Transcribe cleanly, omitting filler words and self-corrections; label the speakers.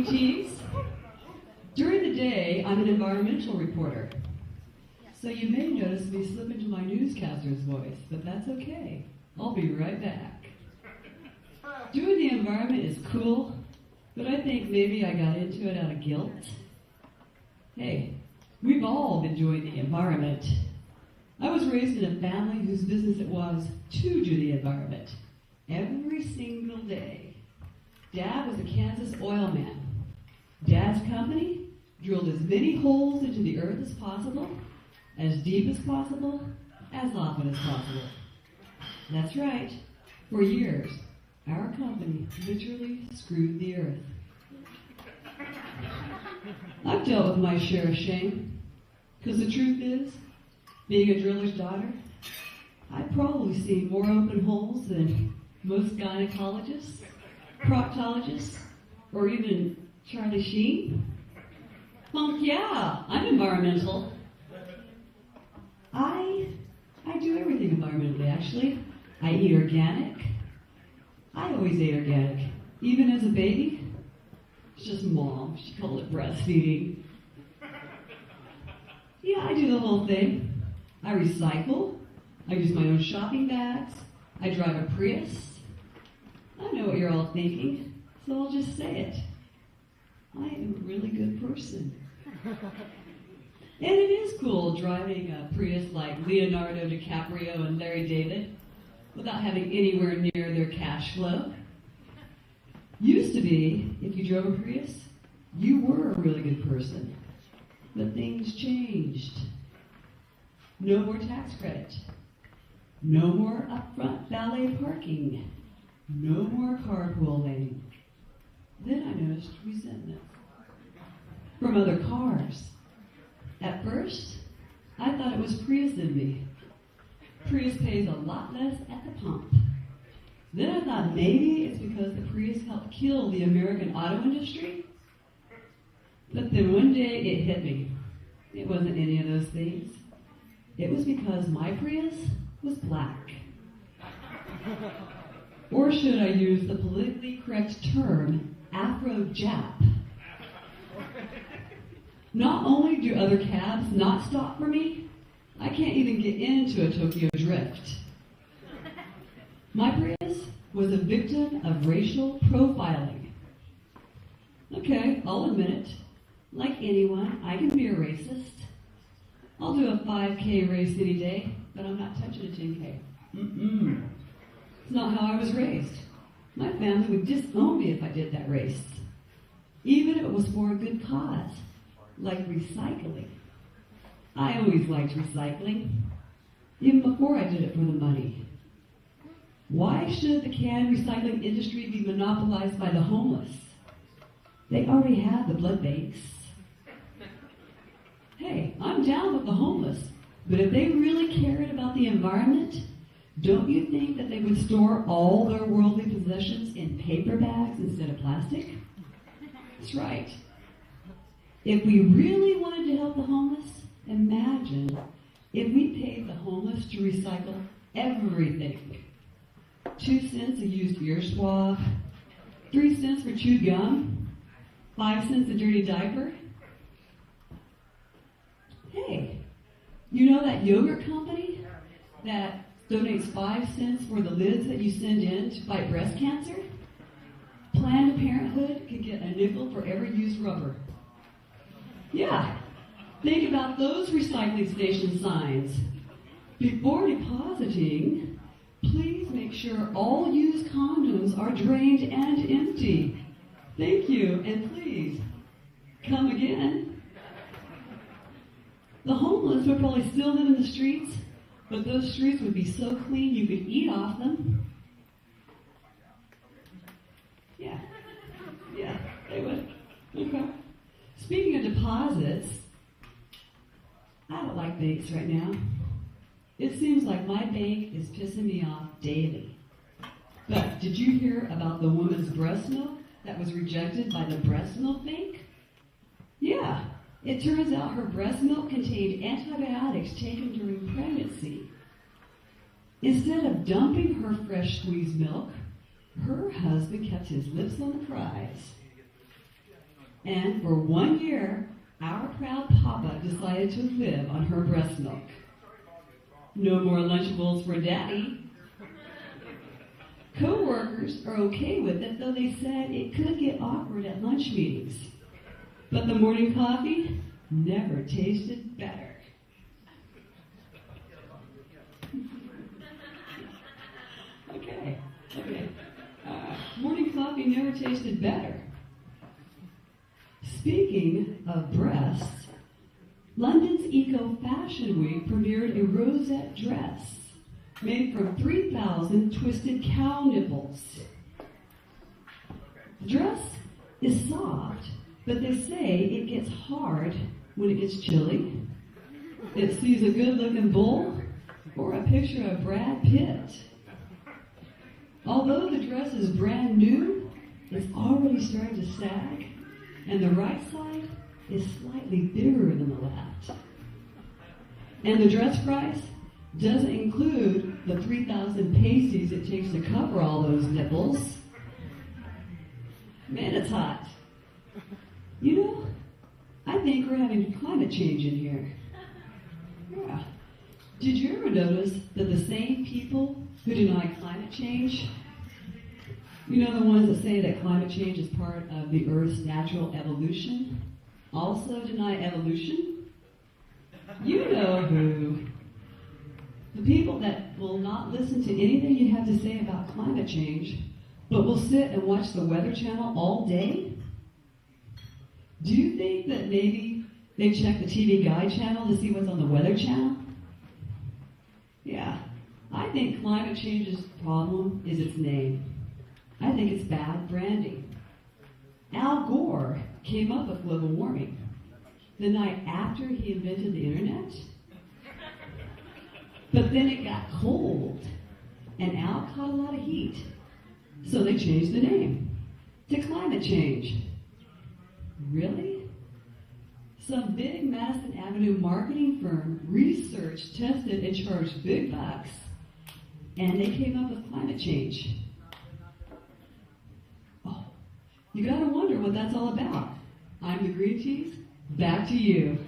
Speaker 1: morning, Tease. During the day, I'm an environmental reporter. So you may notice me slip into my newscaster's voice, but that's okay. I'll be right back. Doing the environment is cool, but I think maybe I got into it out of guilt. Hey, we've all been doing the environment. I was raised in a family whose business it was to do the environment every single day. Dad was a Kansas oil man. Dad's company drilled as many holes into the earth as possible, as deep as possible, as often as possible. That's right. For years, our company literally screwed the earth. I've dealt with my share of shame, because the truth is, being a driller's daughter, I've probably seen more open holes than most gynecologists, proctologists, or even Charlie Sheen. Yeah, I'm environmental. I do everything environmentally, actually. I eat organic. I always ate organic, even as a baby. It's just mom. She called it breastfeeding. Yeah, I do the whole thing. I recycle. I use my own shopping bags. I drive a Prius. I know what you're all thinking, so I'll just say it. I am a really good person. And it is cool driving a Prius like Leonardo DiCaprio and Larry David without having anywhere near their cash flow. Used to be, if you drove a Prius, you were a really good person. But things changed. No more tax credit. No more upfront valet parking. No more carpool lane. Then I noticed resentment from other cars. At first, I thought it was Prius in me. Prius pays a lot less at the pump. Then I thought maybe it's because the Prius helped kill the American auto industry. But then one day it hit me. It wasn't any of those things. It was because my Prius was black. Or should I use the politically correct term, Afro-Jap? Not only do other cabs not stop for me, I can't even get into a Tokyo Drift. My Prius was a victim of racial profiling. Okay, I'll admit it. Like anyone, I can be a racist. I'll do a 5K race any day, but I'm not touching a 10K. It's not how I was raised. My family would disown me if I did that race, even if it was for a good cause, like recycling. I always liked recycling, even before I did it for the money. Why should the can recycling industry be monopolized by the homeless? They already have the blood banks. Hey, I'm down with the homeless, but if they really cared about the environment, don't you think that they would store all their worldly possessions in paper bags instead of plastic? That's right. If we really wanted to help the homeless, imagine if we paid the homeless to recycle everything. 2 cents a used ear swab, 3 cents for chewed gum, 5 cents a dirty diaper. Hey, you know that yogurt company that donates 5 cents for the lids that you send in to fight breast cancer? Planned Parenthood can get a nickel for every used rubber. Yeah, think about those recycling station signs. Before depositing, please make sure all used condoms are drained and empty. Thank you, and please, come again. The homeless would probably still live in the streets, but those streets would be so clean you could eat off them. Yeah, they would. Okay. Speaking of deposits, I don't like banks right now. It seems like my bank is pissing me off daily. But did you hear about the woman's breast milk that was rejected by the breast milk bank? Yeah, it turns out her breast milk contained antibiotics taken during pregnancy. Instead of dumping her fresh squeezed milk, her husband kept his lips on the prize. And for 1 year, our proud papa decided to live on her breast milk. No more Lunchables for Daddy. Co-workers are okay with it, though they said it could get awkward at lunch meetings. But the morning coffee never tasted better. Okay. Morning coffee never tasted better. Speaking of breasts, London's Eco Fashion Week premiered a rosette dress made from 3,000 twisted cow nipples. The dress is soft, but they say it gets hard when it gets chilly. It sees a good-looking bull or a picture of Brad Pitt. Although the dress is brand new, it's already starting to sag, and the right side is slightly bigger than the left. And the dress price doesn't include the 3,000 pasties it takes to cover all those nipples. Man, it's hot. You know, I think we're having climate change in here. Yeah. Did you ever notice that the same people who deny climate change, you know, the ones that say that climate change is part of the Earth's natural evolution, also deny evolution? You know who. The people that will not listen to anything you have to say about climate change, but will sit and watch the Weather Channel all day? Do you think that maybe they check the TV Guide channel to see what's on the Weather Channel? Yeah, I think climate change's problem is its name. I think it's bad branding. Al Gore came up with global warming the night after he invented the internet. But then it got cold, and Al caught a lot of heat. So they changed the name to climate change. Really? Some big Madison Avenue marketing firm researched, tested, and charged big bucks, and they came up with climate change. Oh, you gotta wonder what that's all about. I'm the Green Tease. Back to you.